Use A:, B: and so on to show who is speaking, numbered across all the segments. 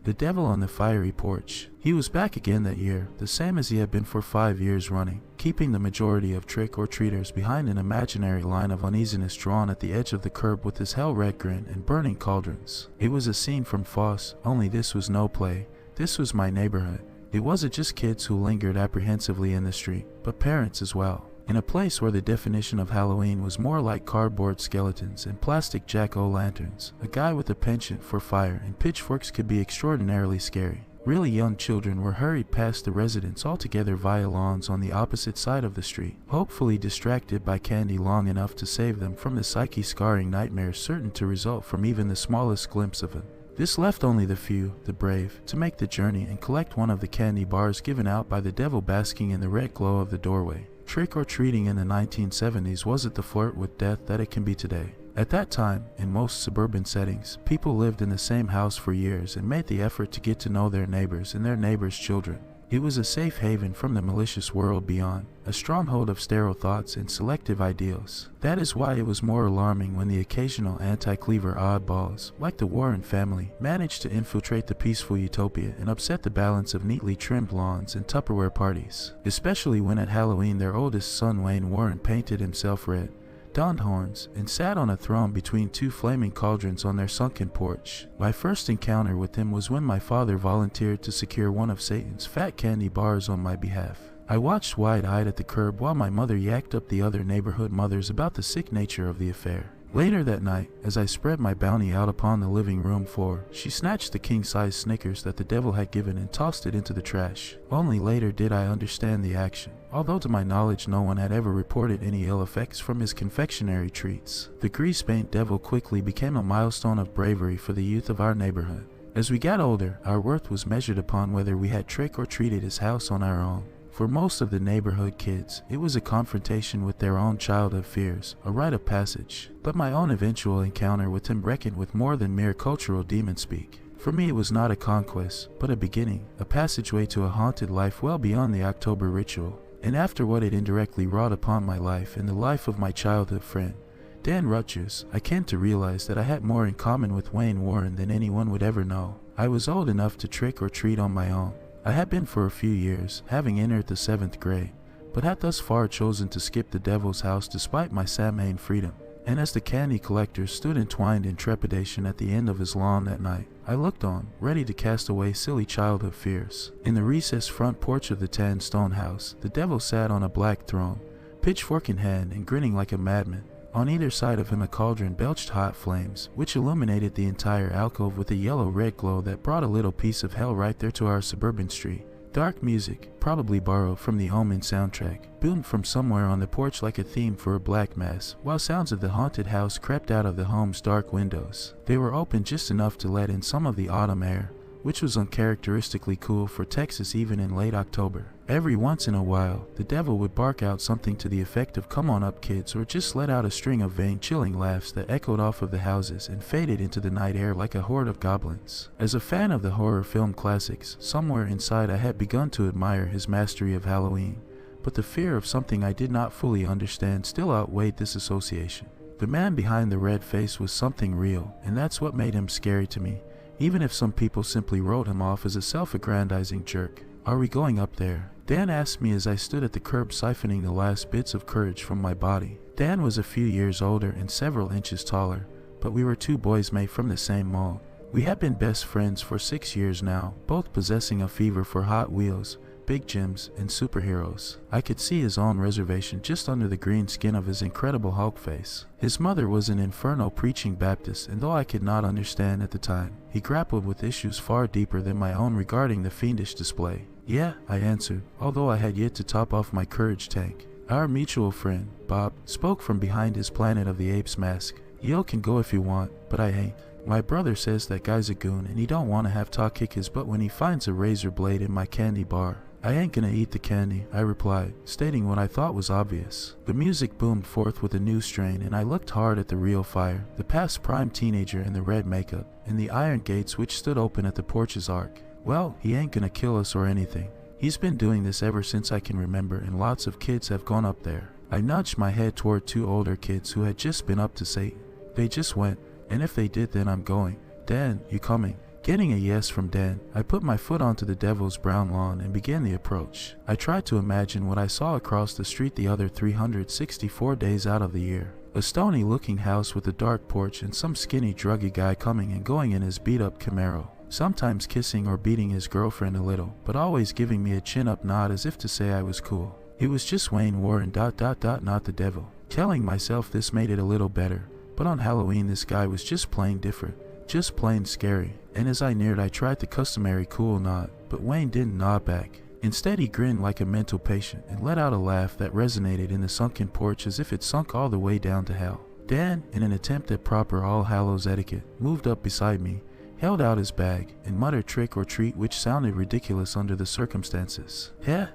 A: The Devil on the Fiery Porch. He was back again that year, the same as he had been for 5 years running, keeping the majority of trick-or-treaters behind an imaginary line of uneasiness drawn at the edge of the curb with his hell-red grin and burning cauldrons. It was a scene from Foss, only this was no play. This was my neighborhood. It wasn't just kids who lingered apprehensively in the street, but parents as well. In a place where the definition of Halloween was more like cardboard skeletons and plastic jack-o'-lanterns, a guy with a penchant for fire and pitchforks could be extraordinarily scary. Really young children were hurried past the residence altogether via lawns on the opposite side of the street, hopefully distracted by candy long enough to save them from the psyche-scarring nightmares certain to result from even the smallest glimpse of it. This left only the few, the brave, to make the journey and collect one of the candy bars given out by the devil basking in the red glow of the doorway. Trick-or-treating in the 1970s wasn't the flirt with death that it can be today. At that time, in most suburban settings, people lived in the same house for years and made the effort to get to know their neighbors and their neighbors' children. It was a safe haven from the malicious world beyond, a stronghold of sterile thoughts and selective ideals. That is why it was more alarming when the occasional anti-cleaver oddballs, like the Warren family, managed to infiltrate the peaceful utopia and upset the balance of neatly trimmed lawns and Tupperware parties. Especially when at Halloween their oldest son Wayne Warren painted himself red, donned horns, and sat on a throne between two flaming cauldrons on their sunken porch. My first encounter with him was when my father volunteered to secure one of Satan's fat candy bars on my behalf. I watched wide-eyed at the curb while my mother yacked up the other neighborhood mothers about the sick nature of the affair. Later that night, as I spread my bounty out upon the living room floor, she snatched the king-size Snickers that the devil had given and tossed it into the trash. Only later did I understand the action, although to my knowledge no one had ever reported any ill effects from his confectionery treats. The grease-paint devil quickly became a milestone of bravery for the youth of our neighborhood. As we got older, our worth was measured upon whether we had trick-or-treated his house on our own. For most of the neighborhood kids, it was a confrontation with their own childhood fears, a rite of passage. But my own eventual encounter with him reckoned with more than mere cultural demon speak. For me it was not a conquest, but a beginning, a passageway to a haunted life well beyond the October ritual. And after what it indirectly wrought upon my life and the life of my childhood friend, Dan Rutgers, I came to realize that I had more in common with Wayne Warren than anyone would ever know. I was old enough to trick or treat on my own. I had been for a few years, having entered the 7th grade, but had thus far chosen to skip the devil's house despite my Samhain freedom. And as the candy collector stood entwined in trepidation at the end of his lawn that night, I looked on, ready to cast away silly childhood fears. In the recessed front porch of the tan stone house, the devil sat on a black throne, pitchfork in hand and grinning like a madman. On either side of him a cauldron belched hot flames, which illuminated the entire alcove with a yellow-red glow that brought a little piece of hell right there to our suburban street. Dark music, probably borrowed from the Omen soundtrack, boomed from somewhere on the porch like a theme for a black mass, while sounds of the haunted house crept out of the home's dark windows. They were open just enough to let in some of the autumn air, which was uncharacteristically cool for Texas even in late October. Every once in a while, the devil would bark out something to the effect of "come on up kids," or just let out a string of vain chilling laughs that echoed off of the houses and faded into the night air like a horde of goblins. As a fan of the horror film classics, somewhere inside I had begun to admire his mastery of Halloween, but the fear of something I did not fully understand still outweighed this association. The man behind the red face was something real, and that's what made him scary to me, even if some people simply wrote him off as a self-aggrandizing jerk. "Are we going up there?" Dan asked me as I stood at the curb siphoning the last bits of courage from my body. Dan was a few years older and several inches taller, but we were two boys made from the same mold. We had been best friends for 6 years now, both possessing a fever for Hot Wheels, big gyms, and superheroes. I could see his own reservation just under the green skin of his incredible Hulk face. His mother was an Infernal preaching Baptist, and though I could not understand at the time, he grappled with issues far deeper than my own regarding the fiendish display. "Yeah," I answered, although I had yet to top off my courage tank. Our mutual friend, Bob, spoke from behind his Planet of the Apes mask. "Yo can go if you want, but I ain't. My brother says that guy's a goon and he don't want to have Talk kick his butt when he finds a razor blade in my candy bar." "I ain't gonna eat the candy," I replied, stating what I thought was obvious. The music boomed forth with a new strain, and I looked hard at the real fire, the past prime teenager in the red makeup, and the iron gates which stood open at the porch's arc. "Well, he ain't gonna kill us or anything. He's been doing this ever since I can remember, and lots of kids have gone up there." I nudged my head toward two older kids who had just been up to Satan. "They just went, and if they did then I'm going." "Dan, you coming?" Getting a yes from Dan, I put my foot onto the devil's brown lawn and began the approach. I tried to imagine what I saw across the street the other 364 days out of the year. A stony-looking house with a dark porch and some skinny druggy guy coming and going in his beat-up Camaro. Sometimes kissing or beating his girlfriend a little, but always giving me a chin-up nod as if to say I was cool. It was just Wayne Warren ... not the devil. Telling myself this made it a little better, but on Halloween this guy was just plain different, just plain scary, and as I neared I tried the customary cool nod, but Wayne didn't nod back. Instead he grinned like a mental patient and let out a laugh that resonated in the sunken porch as if it sunk all the way down to hell. Dan, in an attempt at proper All Hallows etiquette, moved up beside me, held out his bag, and muttered trick or treat, which sounded ridiculous under the circumstances. Heh,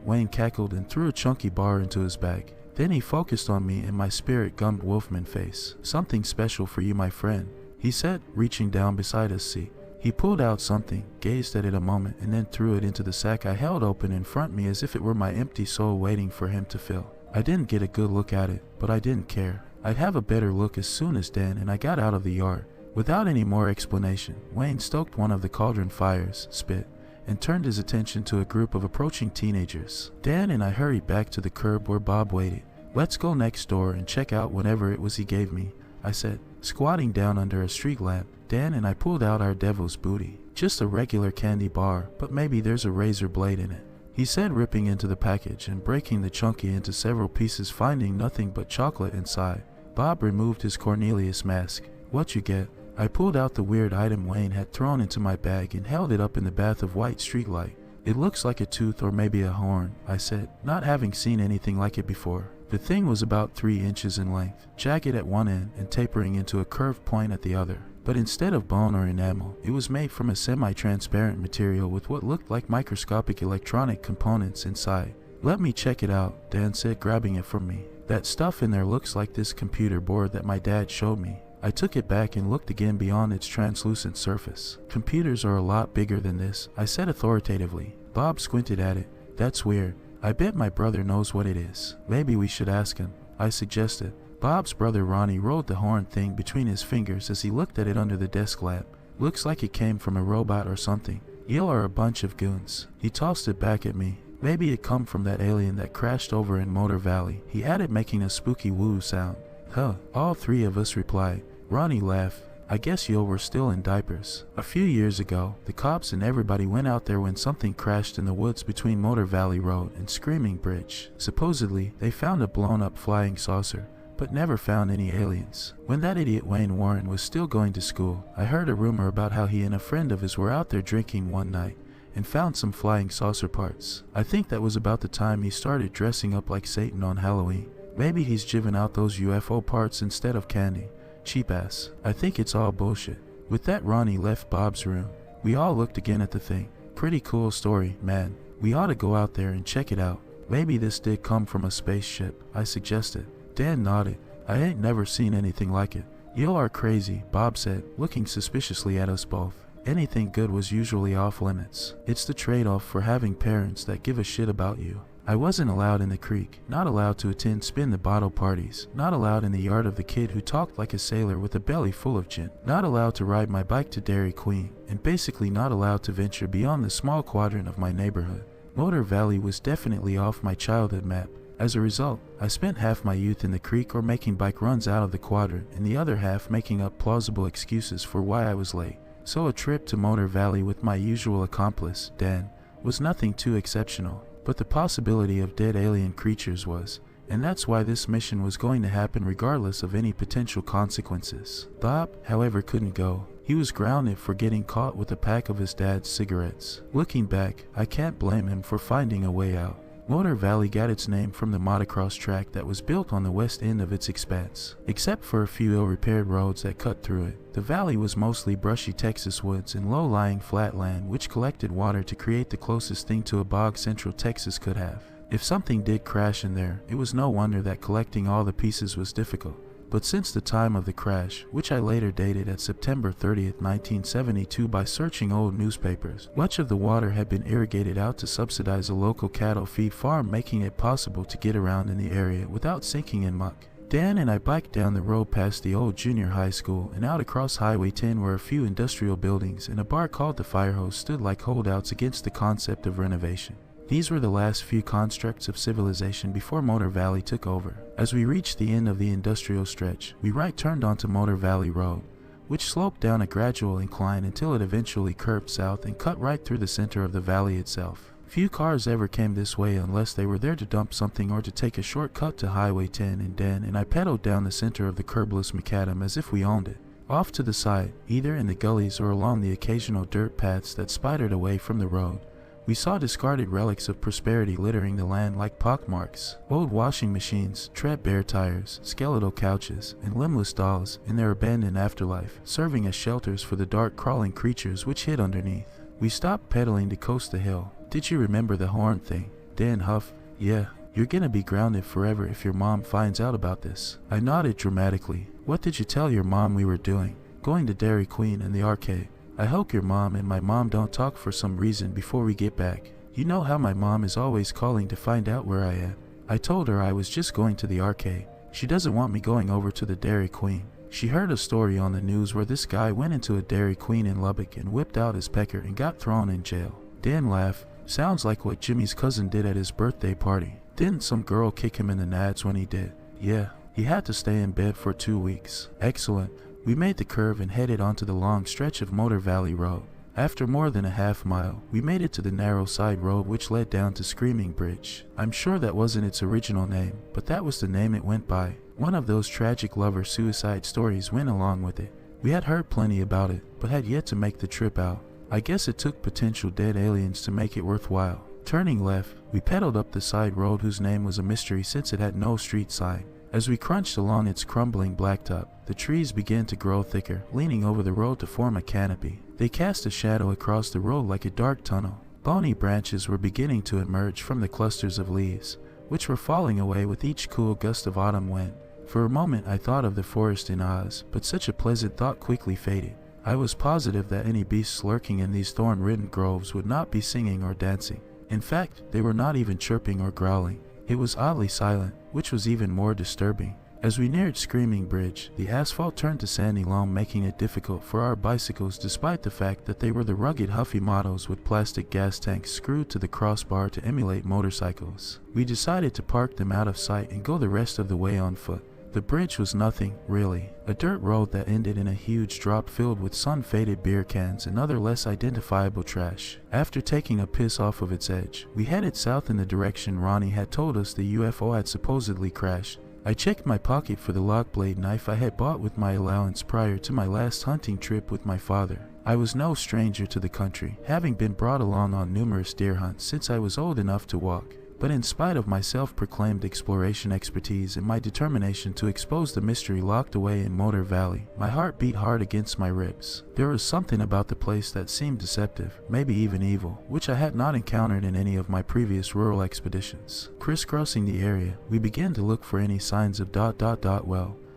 A: Wayne cackled and threw a chunky bar into his bag. Then he focused on me and my spirit-gummed wolfman face. Something special for you, my friend, he said, reaching down beside his seat. He pulled out something, gazed at it a moment, and then threw it into the sack I held open in front of me as if it were my empty soul waiting for him to fill. I didn't get a good look at it, but I didn't care. I'd have a better look as soon as Dan and I got out of the yard. Without any more explanation, Wayne stoked one of the cauldron fires, spit, and turned his attention to a group of approaching teenagers. Dan and I hurried back to the curb where Bob waited. Let's go next door and check out whatever it was he gave me, I said. Squatting down under a street lamp, Dan and I pulled out our devil's booty. Just a regular candy bar, but maybe there's a razor blade in it, he said, ripping into the package and breaking the chunky into several pieces, finding nothing but chocolate inside. Bob removed his Cornelius mask. What you get? I pulled out the weird item Wayne had thrown into my bag and held it up in the bath of white streetlight. It looks like a tooth or maybe a horn, I said, not having seen anything like it before. The thing was about 3 inches in length, jagged at one end and tapering into a curved point at the other. But instead of bone or enamel, it was made from a semi-transparent material with what looked like microscopic electronic components inside. Let me check it out, Dan said, grabbing it from me. That stuff in there looks like this computer board that my dad showed me. I took it back and looked again beyond its translucent surface. Computers are a lot bigger than this, I said authoritatively. Bob squinted at it. That's weird. I bet my brother knows what it is. Maybe we should ask him, I suggested. Bob's brother Ronnie rolled the horn thing between his fingers as he looked at it under the desk lamp. Looks like it came from a robot or something. You are a bunch of goons. He tossed it back at me. Maybe it come from that alien that crashed over in Motor Valley, he added, making a spooky woo sound. Huh, all 3 of us replied. Ronnie laughed. I guess you were still in diapers. A few years ago, the cops and everybody went out there when something crashed in the woods between Motor Valley Road and Screaming Bridge. Supposedly, they found a blown-up flying saucer, but never found any aliens. When that idiot Wayne Warren was still going to school, I heard a rumor about how he and a friend of his were out there drinking one night and found some flying saucer parts. I think that was about the time he started dressing up like Satan on Halloween. Maybe he's giving out those UFO parts instead of candy. Cheap ass. I think it's all bullshit. With that, Ronnie left Bob's room. We all looked again at the thing. Pretty cool story, man. We ought to go out there and check it out. Maybe this did come from a spaceship, I suggested. Dan nodded. I ain't never seen anything like it. You are crazy, Bob said, looking suspiciously at us both. Anything good was usually off limits. It's the trade-off for having parents that give a shit about you. I wasn't allowed in the creek, not allowed to attend spin-the-bottle parties, not allowed in the yard of the kid who talked like a sailor with a belly full of gin, not allowed to ride my bike to Dairy Queen, and basically not allowed to venture beyond the small quadrant of my neighborhood. Motor Valley was definitely off my childhood map. As a result, I spent half my youth in the creek or making bike runs out of the quadrant, and the other half making up plausible excuses for why I was late. So a trip to Motor Valley with my usual accomplice, Dan, was nothing too exceptional. But the possibility of dead alien creatures was, and that's why this mission was going to happen regardless of any potential consequences. Bob, however, couldn't go. He was grounded for getting caught with a pack of his dad's cigarettes. Looking back, I can't blame him for finding a way out. Motor Valley got its name from the motocross track that was built on the west end of its expanse. Except for a few ill-repaired roads that cut through it, the valley was mostly brushy Texas woods and low-lying flat land which collected water to create the closest thing to a bog Central Texas could have. If something did crash in there, it was no wonder that collecting all the pieces was difficult. But since the time of the crash, which I later dated at September 30th, 1972 by searching old newspapers, much of the water had been irrigated out to subsidize a local cattle feed farm, making it possible to get around in the area without sinking in muck. Dan and I biked down the road past the old junior high school and out across Highway 10 where a few industrial buildings and a bar called the Firehose stood like holdouts against the concept of renovation. These were the last few constructs of civilization before Motor Valley took over. As we reached the end of the industrial stretch, we right-turned onto Motor Valley Road, which sloped down a gradual incline until it eventually curved south and cut right through the center of the valley itself. Few cars ever came this way unless they were there to dump something or to take a shortcut to Highway 10, and Dan and I pedaled down the center of the curbless macadam as if we owned it. Off to the side, either in the gullies or along the occasional dirt paths that spidered away from the road, we saw discarded relics of prosperity littering the land like pockmarks. Old washing machines, threadbare tires, skeletal couches, and limbless dolls in their abandoned afterlife, serving as shelters for the dark crawling creatures which hid underneath. We stopped pedaling to coast the hill. Did you remember the horn thing? Dan huffed. Yeah, you're gonna be grounded forever if your mom finds out about this. I nodded dramatically. What did you tell your mom we were doing? Going to Dairy Queen and the arcade. I hope your mom and my mom don't talk for some reason before we get back. You know how my mom is always calling to find out where I am. I told her I was just going to the arcade. She doesn't want me going over to the Dairy Queen. She heard a story on the news where this guy went into a Dairy Queen in Lubbock and whipped out his pecker and got thrown in jail. Dan laughed. Sounds like what Jimmy's cousin did at his birthday party. Didn't some girl kick him in the nads when he did? Yeah, he had to stay in bed for 2 weeks. Excellent. We made the curve and headed onto the long stretch of Motor Valley Road. After more than a half mile, we made it to the narrow side road which led down to Screaming Bridge. I'm sure that wasn't its original name, but that was the name it went by. One of those tragic lover-suicide stories went along with it. We had heard plenty about it, but had yet to make the trip out. I guess it took potential dead aliens to make it worthwhile. Turning left, we pedaled up the side road whose name was a mystery since it had no street sign. As we crunched along its crumbling blacktop, the trees began to grow thicker, leaning over the road to form a canopy. They cast a shadow across the road like a dark tunnel. Bony branches were beginning to emerge from the clusters of leaves, which were falling away with each cool gust of autumn wind. For a moment I thought of the forest in Oz, but such a pleasant thought quickly faded. I was positive that any beasts lurking in these thorn-ridden groves would not be singing or dancing. In fact, they were not even chirping or growling. It was oddly silent, which was even more disturbing. As we neared Screaming Bridge, the asphalt turned to sandy loam, making it difficult for our bicycles despite the fact that they were the rugged Huffy models with plastic gas tanks screwed to the crossbar to emulate motorcycles. We decided to park them out of sight and go the rest of the way on foot. The bridge was nothing, really. A dirt road that ended in a huge drop filled with sun-faded beer cans and other less identifiable trash. After taking a piss off of its edge, we headed south in the direction Ronnie had told us the UFO had supposedly crashed. I checked my pocket for the lock blade knife I had bought with my allowance prior to my last hunting trip with my father. I was no stranger to the country, having been brought along on numerous deer hunts since I was old enough to walk. But in spite of my self-proclaimed exploration expertise and my determination to expose the mystery locked away in Motor Valley, my heart beat hard against my ribs. There was something about the place that seemed deceptive, maybe even evil, which I had not encountered in any of my previous rural expeditions. Crisscrossing the area, we began to look for any signs of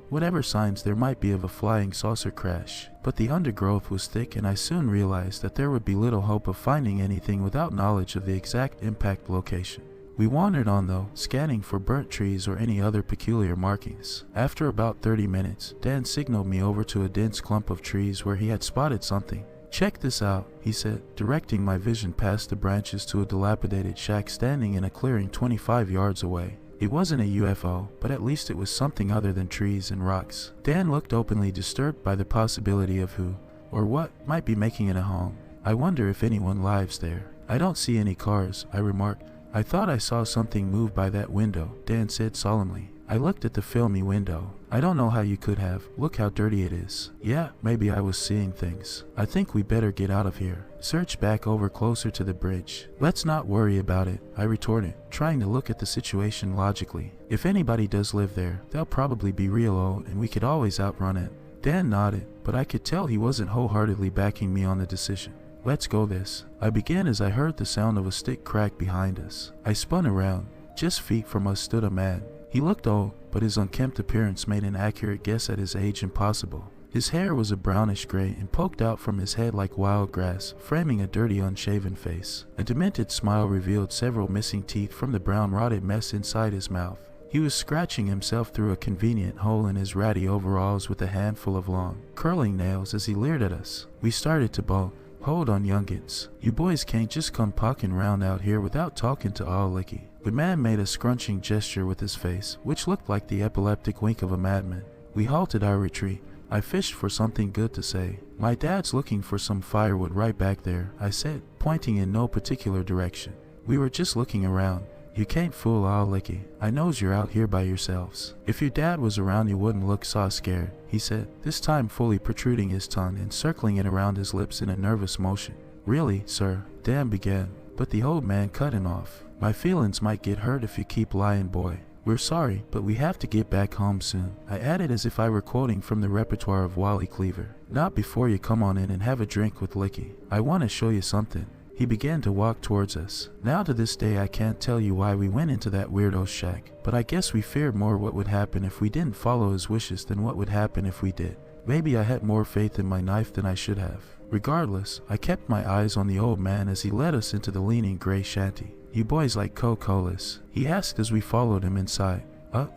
A: whatever signs there might be of a flying saucer crash. But the undergrowth was thick and I soon realized that there would be little hope of finding anything without knowledge of the exact impact location. We wandered on though, scanning for burnt trees or any other peculiar markings. After about 30 minutes, Dan signaled me over to a dense clump of trees where he had spotted something. Check this out, he said, directing my vision past the branches to a dilapidated shack standing in a clearing 25 yards away. It wasn't a UFO, but at least it was something other than trees and rocks. Dan looked openly disturbed by the possibility of who, or what, might be making it a home. I wonder if anyone lives there. I don't see any cars, I remarked. I thought I saw something move by that window, Dan said solemnly. I looked at the filmy window. I don't know how you could have. Look how dirty it is. Yeah, maybe I was seeing things. I think we better get out of here. Search back over closer to the bridge. Let's not worry about it, I retorted, trying to look at the situation logically. If anybody does live there, they'll probably be real old and we could always outrun it. Dan nodded, but I could tell he wasn't wholeheartedly backing me on the decision. Let's go this. I began as I heard the sound of a stick crack behind us. I spun around. Just feet from us stood a man. He looked old, but his unkempt appearance made an accurate guess at his age impossible. His hair was a brownish gray and poked out from his head like wild grass, framing a dirty, unshaven face. A demented smile revealed several missing teeth from the brown rotted mess inside his mouth. He was scratching himself through a convenient hole in his ratty overalls with a handful of long, curling nails as he leered at us. We started to bawl. Hold on, youngins. You boys can't just come poking round out here without talking to all Licky. The man made a scrunching gesture with his face, which looked like the epileptic wink of a madman. We halted our retreat. I fished for something good to say. My dad's looking for some firewood right back there, I said, pointing in no particular direction. We were just looking around. You can't fool all Licky. I knows you're out here by yourselves. If your dad was around you wouldn't look so scared, he said, this time fully protruding his tongue and circling it around his lips in a nervous motion. Really, sir, Dan began, but the old man cut him off. My feelings might get hurt if you keep lying, boy. We're sorry, but we have to get back home soon. I added as if I were quoting from the repertoire of Wally Cleaver. Not before you come on in and have a drink with Licky. I want to show you something. He began to walk towards us. Now to this day I can't tell you why we went into that weirdo's shack, but I guess we feared more what would happen if we didn't follow his wishes than what would happen if we did. Maybe I had more faith in my knife than I should have. Regardless, I kept my eyes on the old man as he led us into the leaning gray shanty. You boys like Coca-Colas? He asked as we followed him inside.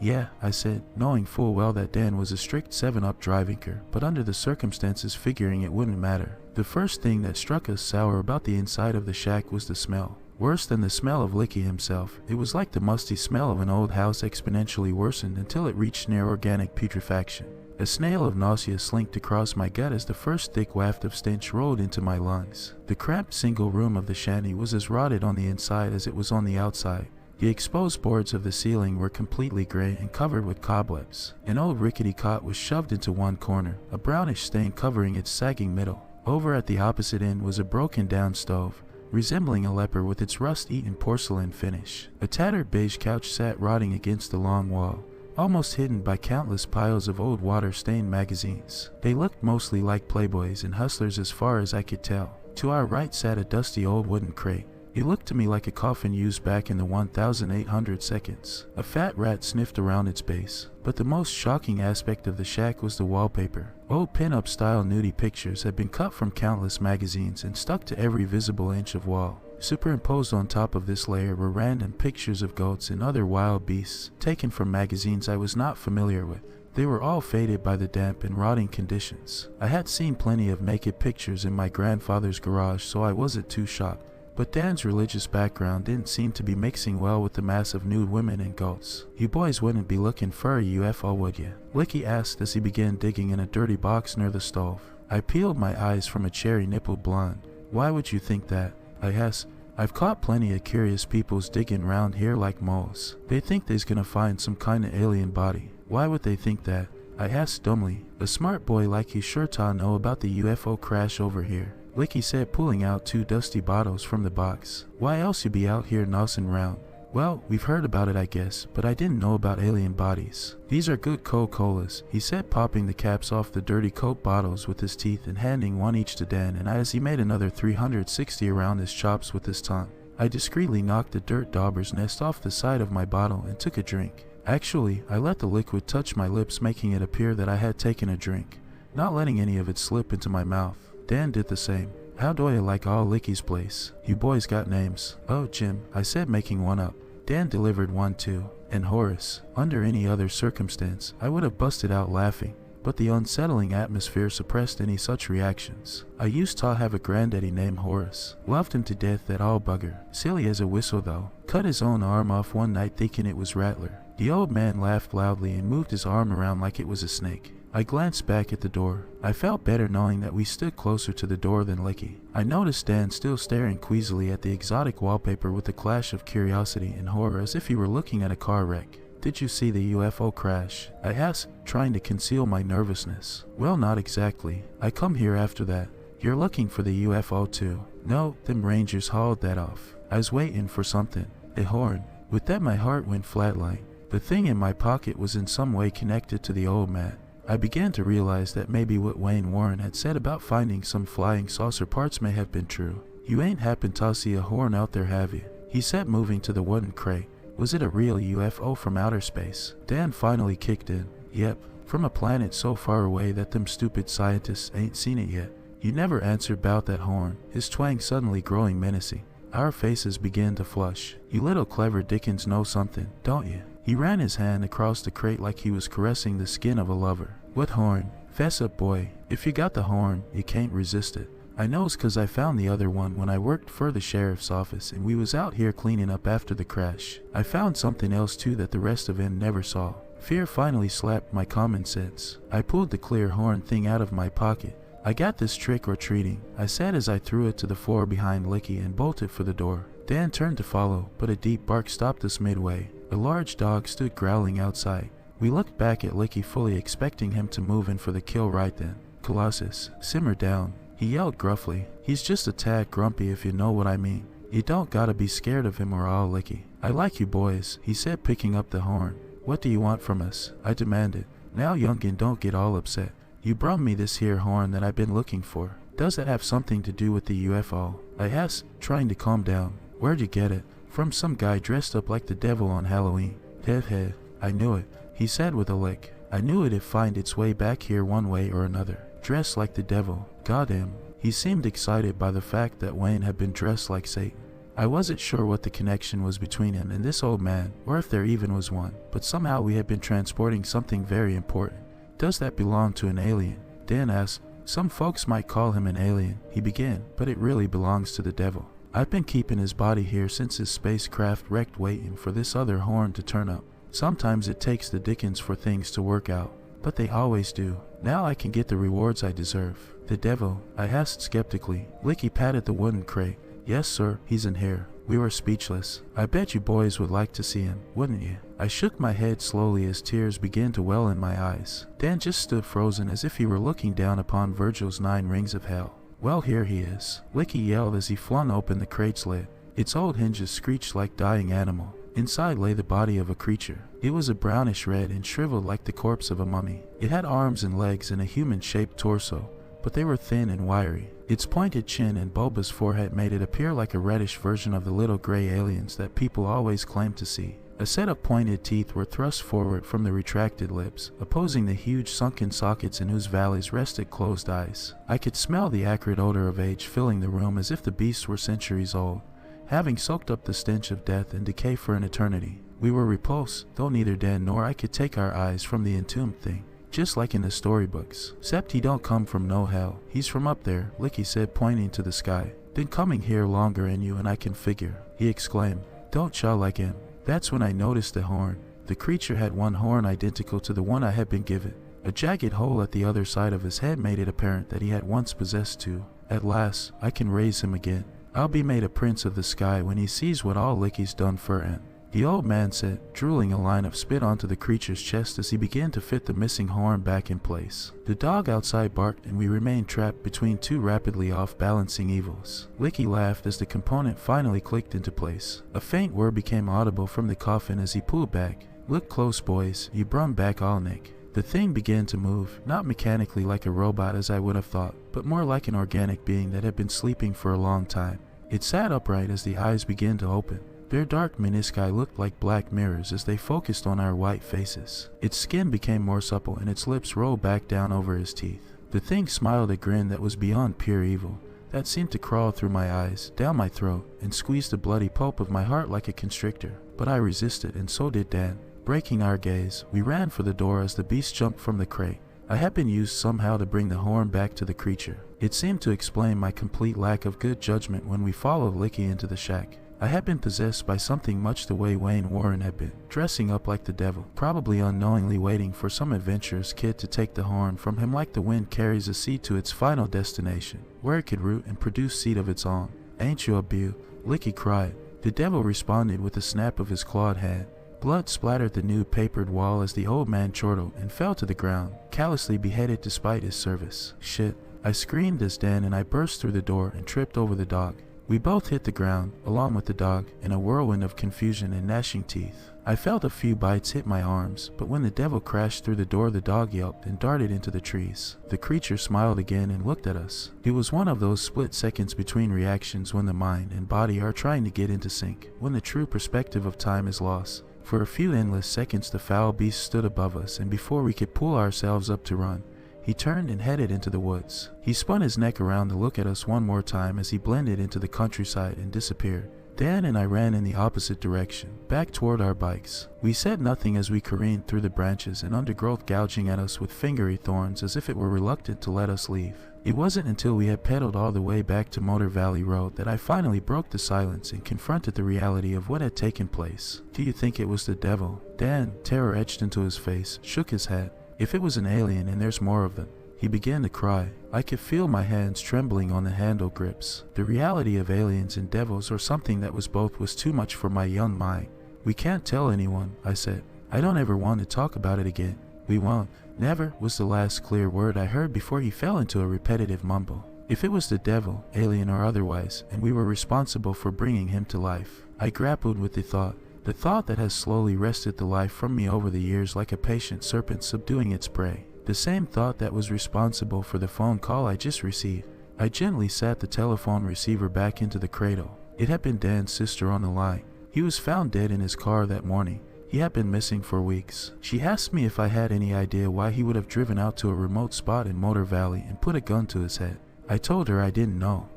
A: Yeah, I said, knowing full well that Dan was a strict 7-Up drinker, but under the circumstances figuring it wouldn't matter. The first thing that struck us sour about the inside of the shack was the smell. Worse than the smell of Licky himself, it was like the musty smell of an old house exponentially worsened until it reached near organic putrefaction. A snail of nausea slinked across my gut as the first thick waft of stench rolled into my lungs. The cramped single room of the shanty was as rotted on the inside as it was on the outside. The exposed boards of the ceiling were completely gray and covered with cobwebs. An old rickety cot was shoved into one corner, a brownish stain covering its sagging middle. Over at the opposite end was a broken down stove, resembling a leper with its rust-eaten porcelain finish. A tattered beige couch sat rotting against the long wall, almost hidden by countless piles of old water-stained magazines. They looked mostly like Playboys and Hustlers as far as I could tell. To our right sat a dusty old wooden crate. It looked to me like a coffin used back in the 1800 seconds. A fat rat sniffed around its base. But the most shocking aspect of the shack was the wallpaper. Old pin-up style nudie pictures had been cut from countless magazines and stuck to every visible inch of wall. Superimposed on top of this layer were random pictures of goats and other wild beasts, taken from magazines I was not familiar with. They were all faded by the damp and rotting conditions. I had seen plenty of naked pictures in my grandfather's garage, so I wasn't too shocked. But Dan's religious background didn't seem to be mixing well with the mass of nude women and goats. You boys wouldn't be looking for a UFO, would you? Licky asked as he began digging in a dirty box near the stove. I peeled my eyes from a cherry-nippled blonde. Why would you think that? I asked. I've caught plenty of curious peoples digging round here like moles. They think they's gonna find some kind of alien body. Why would they think that? I asked dumbly. A smart boy like you sure to know about the UFO crash over here. Licky said, pulling out 2 dusty bottles from the box. Why else you be out here nosing round? Well, we've heard about it I guess, but I didn't know about alien bodies. These are good Coca-Colas, he said, popping the caps off the dirty Coke bottles with his teeth and handing one each to Dan, and as he made another 360 around his chops with his tongue. I discreetly knocked the dirt dauber's nest off the side of my bottle and took a drink. Actually, I let the liquid touch my lips, making it appear that I had taken a drink, not letting any of it slip into my mouth. Dan did the same. How do I like all Licky's place? You boys got names. Oh, Jim, I said, making one up. Dan delivered one too. And Horace. Under any other circumstance, I would have busted out laughing, but the unsettling atmosphere suppressed any such reactions. I used to have a granddaddy named Horace. Loved him to death, that all bugger. Silly as a whistle though. Cut his own arm off one night thinking it was Rattler. The old man laughed loudly and moved his arm around like it was a snake. I glanced back at the door. I felt better knowing that we stood closer to the door than Licky. I noticed Dan still staring queasily at the exotic wallpaper with a clash of curiosity and horror as if he were looking at a car wreck. Did you see the UFO crash? I asked, trying to conceal my nervousness. Well, not exactly. I come here after that. You're looking for the UFO too? No, them rangers hauled that off. I was waiting for something. A horn. With that my heart went flatline. The thing in my pocket was in some way connected to the old man. I began to realize that maybe what Wayne Warren had said about finding some flying saucer parts may have been true. You ain't happened to see a horn out there, have you? He said, moving to the wooden crate. Was it a real UFO from outer space? Dan finally kicked in. Yep, from a planet so far away that them stupid scientists ain't seen it yet. You never answered about that horn, his twang suddenly growing menacing. Our faces began to flush. You little clever Dickens know something, don't you? He ran his hand across the crate like he was caressing the skin of a lover. What horn? Fess up, boy. If you got the horn, you can't resist it. I knows 'cause I found the other one when I worked for the sheriff's office and we was out here cleaning up after the crash. I found something else too that the rest of him never saw. Fear finally slapped my common sense. I pulled the clear horn thing out of my pocket. I got this trick or treating, I said as I threw it to the floor behind Licky and bolted for the door. Dan turned to follow, but a deep bark stopped us midway. A large dog stood growling outside. We looked back at Licky, fully expecting him to move in for the kill right then. Colossus, simmer down, he yelled gruffly. He's just a tad grumpy if you know what I mean. You don't gotta be scared of him or I'll Licky. I like you boys, he said, picking up the horn. What do you want from us? I demanded. Now youngin, don't get all upset. You brought me this here horn that I've been looking for. Does it have something to do with the UFO? I asked, trying to calm down. Where'd you get it? From some guy dressed up like the devil on Halloween. Heh, I knew it, he said with a lick. I knew it'd find its way back here one way or another. Dressed like the devil. Goddamn. He seemed excited by the fact that Wayne had been dressed like Satan. I wasn't sure what the connection was between him and this old man, or if there even was one, but somehow we had been transporting something very important. Does that belong to an alien? Dan asked. Some folks might call him an alien, he began, but it really belongs to the devil. I've been keeping his body here since his spacecraft wrecked, waiting for this other horn to turn up. Sometimes it takes the dickens for things to work out, but they always do. Now I can get the rewards I deserve. The devil? I asked skeptically. Licky patted the wooden crate. Yes sir, he's in here. We were speechless. I bet you boys would like to see him, wouldn't you? I shook my head slowly as tears began to well in my eyes. Dan just stood frozen as if he were looking down upon Virgil's 9 rings of hell. Well, here he is, Licky yelled as he flung open the crate's lid. Its old hinges screeched like dying animal. Inside lay the body of a creature. It was a brownish red and shriveled like the corpse of a mummy. It had arms and legs and a human-shaped torso, but they were thin and wiry. Its pointed chin and bulbous forehead made it appear like a reddish version of the little gray aliens that people always claim to see. A set of pointed teeth were thrust forward from the retracted lips, opposing the huge sunken sockets in whose valleys rested closed eyes. I could smell the acrid odor of age filling the room as if the beasts were centuries old, having soaked up the stench of death and decay for an eternity. We were repulsed, though neither Dan nor I could take our eyes from the entombed thing. Just like in the storybooks. Except he don't come from no hell. He's from up there, Licky said, pointing to the sky. Been coming here longer than you and I can figure, he exclaimed. Don't chow like him. That's when I noticed the horn. The creature had one horn identical to the one I had been given. A jagged hole at the other side of his head made it apparent that he had once possessed two. At last, I can raise him again. I'll be made a prince of the sky when he sees what all Licky's done for him. The old man said, drooling a line of spit onto the creature's chest as he began to fit the missing horn back in place. The dog outside barked and we remained trapped between two rapidly off-balancing evils. Licky laughed as the component finally clicked into place. A faint word became audible from the coffin as he pulled back. Look close, boys, you brung back all Nick. The thing began to move, not mechanically like a robot as I would have thought, but more like an organic being that had been sleeping for a long time. It sat upright as the eyes began to open. Their dark menisci looked like black mirrors as they focused on our white faces. Its skin became more supple and its lips rolled back down over his teeth. The thing smiled a grin that was beyond pure evil, that seemed to crawl through my eyes, down my throat, and squeeze the bloody pulp of my heart like a constrictor. But I resisted, and so did Dan. Breaking our gaze, we ran for the door as the beast jumped from the crate. I had been used somehow to bring the horn back to the creature. It seemed to explain my complete lack of good judgment when we followed Licky into the shack. I had been possessed by something much the way Wayne Warren had been, dressing up like the devil, probably unknowingly waiting for some adventurous kid to take the horn from him like the wind carries a seed to its final destination, where it could root and produce seed of its own. Ain't you a beaut? Licky cried. The devil responded with a snap of his clawed hand. Blood splattered the new papered wall as the old man chortled and fell to the ground, callously beheaded despite his service. Shit. I screamed as Dan and I burst through the door and tripped over the dog. We both hit the ground, along with the dog, in a whirlwind of confusion and gnashing teeth. I felt a few bites hit my arms, but when the devil crashed through the door, the dog yelped and darted into the trees. The creature smiled again and looked at us. It was one of those split seconds between reactions when the mind and body are trying to get into sync, when the true perspective of time is lost. For a few endless seconds the foul beast stood above us, and before we could pull ourselves up to run, he turned and headed into the woods. He spun his neck around to look at us one more time as he blended into the countryside and disappeared. Dan and I ran in the opposite direction, back toward our bikes. We said nothing as we careened through the branches and undergrowth gouging at us with fingery thorns as if it were reluctant to let us leave. It wasn't until we had pedaled all the way back to Motor Valley Road that I finally broke the silence and confronted the reality of what had taken place. "Do you think it was the devil?" Dan, terror etched into his face, shook his head. "If it was an alien, and there's more of them." He began to cry. I could feel my hands trembling on the handle grips. The reality of aliens and devils, or something that was both, was too much for my young mind. "We can't tell anyone," I said. "I don't ever want to talk about it again." "We won't." "Never," was the last clear word I heard before he fell into a repetitive mumble. If it was the devil, alien or otherwise, and we were responsible for bringing him to life, I grappled with the thought that has slowly wrested the life from me over the years like a patient serpent subduing its prey. The same thought that was responsible for the phone call I just received. I gently sat the telephone receiver back into the cradle. It had been Dan's sister on the line. He was found dead in his car that morning. He had been missing for weeks. She asked me if I had any idea why he would have driven out to a remote spot in Motor Valley and put a gun to his head. I told her I didn't know.